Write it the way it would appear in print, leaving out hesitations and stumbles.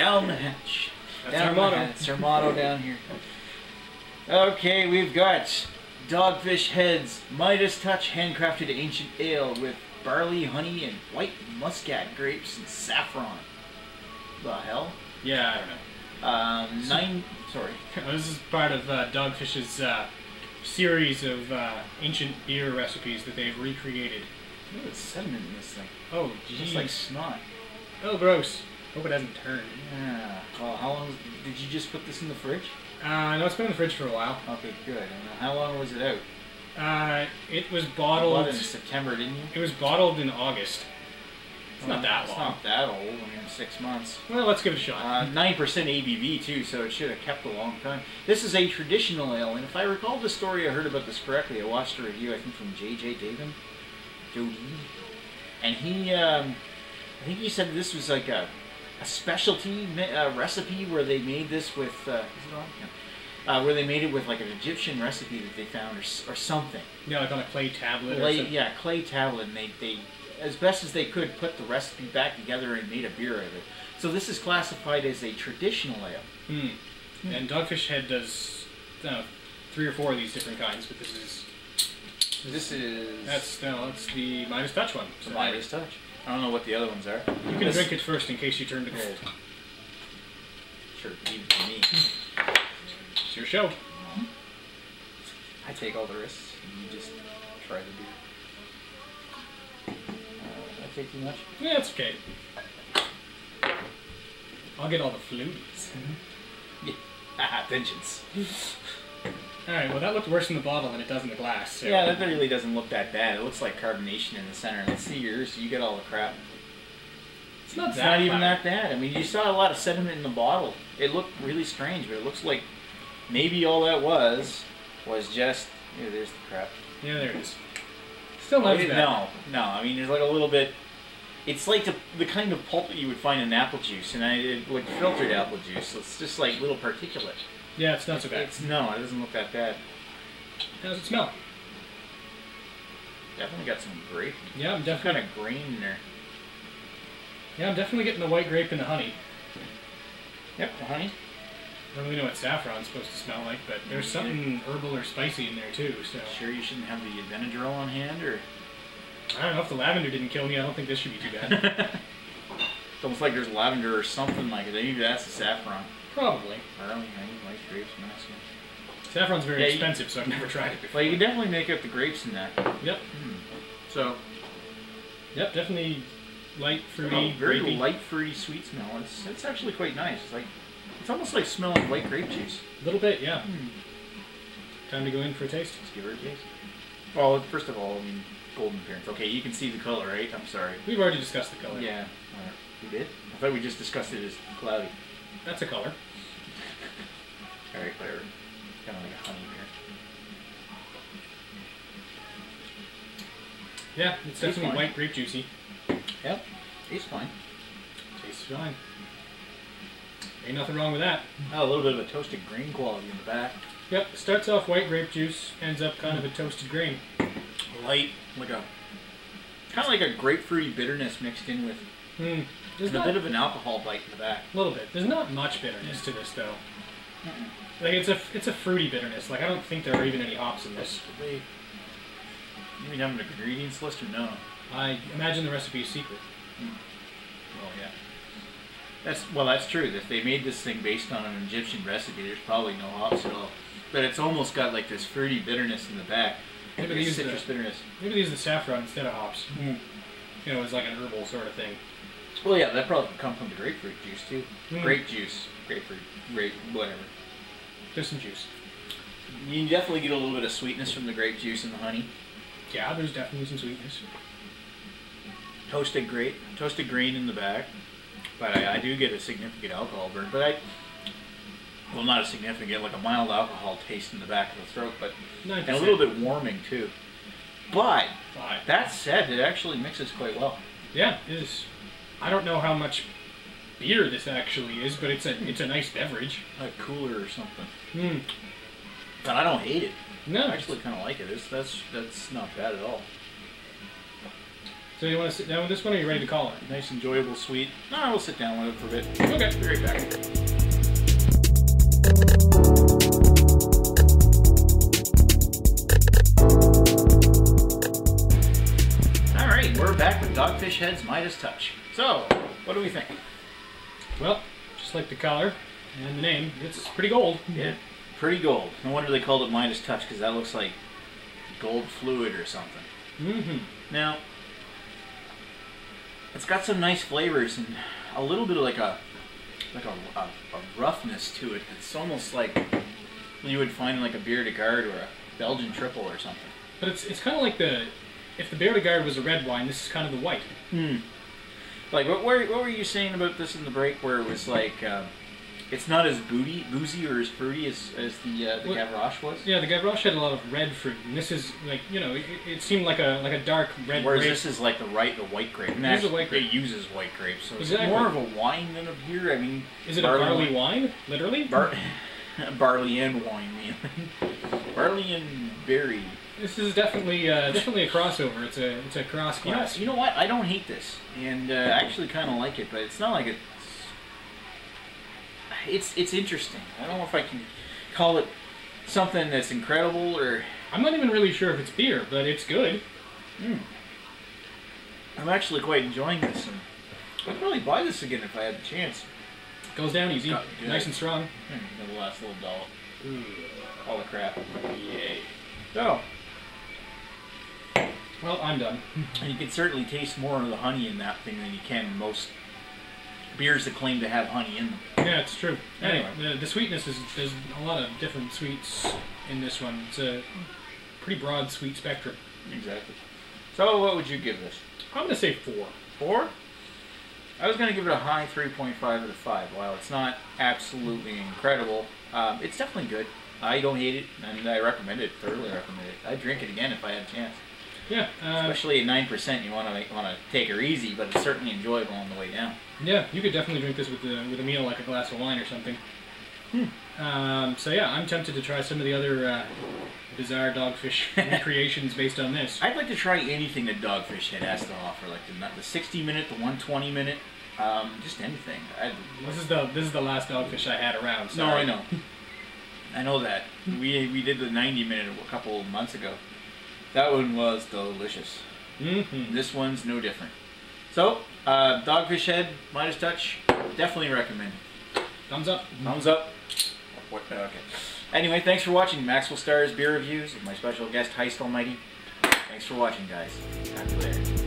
down the hatch. That's our motto. That's our motto down here. Okay, we've got Dogfish Heads Midas Touch handcrafted ancient ale with barley, honey, and white muscat grapes and saffron. The hell? Yeah, I don't know. Sorry. This is part of Dogfish's series of ancient beer recipes that they've recreated. Look at the sediment in this thing. Oh, geez. Just like snot. Oh, gross. Hope it hasn't turned. Yeah. Well, how long did you just put this in the fridge? No, it's been in the fridge for a while. Okay, good. And how long was it out? It was bottled... You bought it in September, didn't you? It was bottled in August. It's not that long. It's not that old. I mean, 6 months. Well, let's give it a shot. 9% ABV, too, so it should have kept a long time. This is a traditional ale, and if I recall the story, I heard about this correctly. I watched a review, I think, from J.J. Davin. Jody. And he, I think he said this was like a specialty recipe where they made this with, is it on? Yeah. Where they made it with like an Egyptian recipe that they found or something. Yeah, like on a clay tablet or something. Yeah, clay tablet, and they, as best as they could, put the recipe back together and made a beer out of it. So this is classified as a traditional ale. And Dogfish Head does 3 or 4 of these different kinds, but this is... That's the Midas Touch one. So the Midas Touch. I don't know what the other ones are. You can drink it first in case you turn to gold. Sure, leave it to me. It's your show. I take all the risks, and you just try the beer. I take too much? Yeah, it's okay. I'll get all the flutes. Yeah. Haha, vengeance. Alright, well that looked worse in the bottle than it does in the glass. So. Yeah, that really doesn't look that bad. It looks like carbonation in the center. Let's see yours. You get all the crap. It's not even that bad. I mean, you saw a lot of sediment in the bottle. It looked really strange, but it looks like maybe all that was just... Here, there's the crap. Yeah, there it is. Still not as bad. No. I mean, there's like a little bit... It's like the kind of pulp that you would find in apple juice, and like filtered apple juice. So it's just like little particulate. Yeah, it's not so bad. It doesn't look that bad. How does it smell? Definitely got some grape. Yeah, I'm definitely kind of grain in there. Yeah, I'm definitely getting the white grape and the honey. Yep, the honey. I don't really know what saffron's supposed to smell like, but there's something herbal or spicy in there too. So sure you shouldn't have the Benadryl on hand, or I don't know, if the lavender didn't kill me, I don't think this should be too bad. It's almost like there's lavender or something like it. Maybe that's the saffron. Probably. Barley, honey, white grapes, masculine. Saffron's very expensive, so I've never tried it before. Well, you can definitely make out the grapes in that. Yep. So. Yep, definitely light, fruity, very grapey. light, fruity, sweet smell. It's actually quite nice. It's almost like smelling white grape juice. A little bit, yeah. Time to go in for a taste. Let's give her a taste. Well, first of all, I mean, golden appearance. Okay, you can see the color, right? I'm sorry. We've already discussed the color. Yeah. We did? I thought we just discussed it as cloudy. That's a color. Alright, whatever. Kind of like a honey beer. Yeah, it's definitely white grape juicy. Yep. Tastes fine. Tastes fine. Ain't nothing wrong with that. Oh, a little bit of a toasted grain quality in the back. Yep, starts off white grape juice, ends up kind of a toasted grain. Light, kind of like a grapefruity bitterness mixed in with and a bit of an alcohol bite in the back. A little bit. There's not much bitterness to this though. Like it's a fruity bitterness. Like I don't think there are even any hops in this. You mean have an ingredients list or no? I imagine the recipe is secret. Well, yeah. That's true. If they made this thing based on an Egyptian recipe, there's probably no hops at all. But it's almost got like this fruity bitterness in the back. Maybe they use citrus bitterness. Maybe they use the saffron instead of hops. You know, it's like an herbal sort of thing. Well, yeah, that probably come from the grapefruit juice too. Grape juice, grapefruit, whatever. Just some juice. You definitely get a little bit of sweetness from the grape juice and the honey. Yeah, there's definitely some sweetness. Toasted grain in the back, but I do get a significant alcohol burn. But well, not a significant, like a mild alcohol taste in the back of the throat, but and a little bit warming too. But that said, it actually mixes quite well. Yeah, it is. I don't know how much beer this actually is, but it's a nice beverage. Like cooler or something. But I don't hate it. No, I actually kind of like it. That's not bad at all. So you want to sit down with this one, or are you ready to call it? Nice, enjoyable, sweet. No, we'll sit down with it for a bit. Okay. Be right back. Alright, we're back with Dogfish Head's Midas Touch. So, what do we think? Well, just like the color and the name, it's pretty gold. Yeah, pretty gold. No wonder they called it Midas Touch, because that looks like gold fluid or something. Mm-hmm. Now, it's got some nice flavors and a little bit of like a roughness to it. It's almost like you would find in like a Bière de Garde or a Belgian triple or something. But it's kind of like if the Bière de Garde was a red wine, this is kind of the white. Hmm. Like, what were you saying about this in the break, where it was like, it's not as boozy or as fruity as the Gavroche was? Yeah, the Gavroche had a lot of red fruit, and this is like, you know, it seemed like a dark red Whereas grape. this is like the white grape. And This is a white grape. It uses white grapes, so Exactly. it's more of a wine than a beer. I mean, Is it a barley wine? Literally? Barley and wine, man. Barley and berry. This is definitely a crossover. It's a cross class. You know what? I don't hate this, and I actually kind of like it, but it's not like it's interesting. I don't know if I can call it something that's incredible or. I'm not even really sure if it's beer, but it's good. I'm actually quite enjoying this, and I'd probably buy this again if I had the chance. Goes down easy, nice and strong. The last little dollop. Ooh, all the crap. Yay. So. Well, I'm done. And you can certainly taste more of the honey in that thing than you can in most beers that claim to have honey in them. Yeah, it's true. Anyway, the sweetness there's a lot of different sweets in this one. It's a pretty broad sweet spectrum. Exactly. So what would you give this? I'm going to say 4. 4? I was going to give it a high 3.5 out of 5. While it's not absolutely incredible, it's definitely good. I don't hate it, and I recommend it, thoroughly recommend it. I'd drink it again if I had a chance. Yeah. Especially at 9%, you want to take her easy, but it's certainly enjoyable on the way down. Yeah, you could definitely drink this with a meal, like a glass of wine or something. So yeah, I'm tempted to try some of the other bizarre Dogfish recreations based on this. I'd like to try anything that Dogfish Head has to offer, like the 60-minute, the 120-minute, just anything. This is the last Dogfish I had around. Sorry. No, I know. I know that. We did the 90-minute a couple of months ago. That one was delicious. This one's no different. So, Dogfish Head, Midas Touch, definitely recommend it. Thumbs up. Thumbs up. Okay. Anyway, thanks for watching Maxwell Starr's beer reviews with my special guest, Heist Almighty. Thanks for watching, guys. Talk to you later.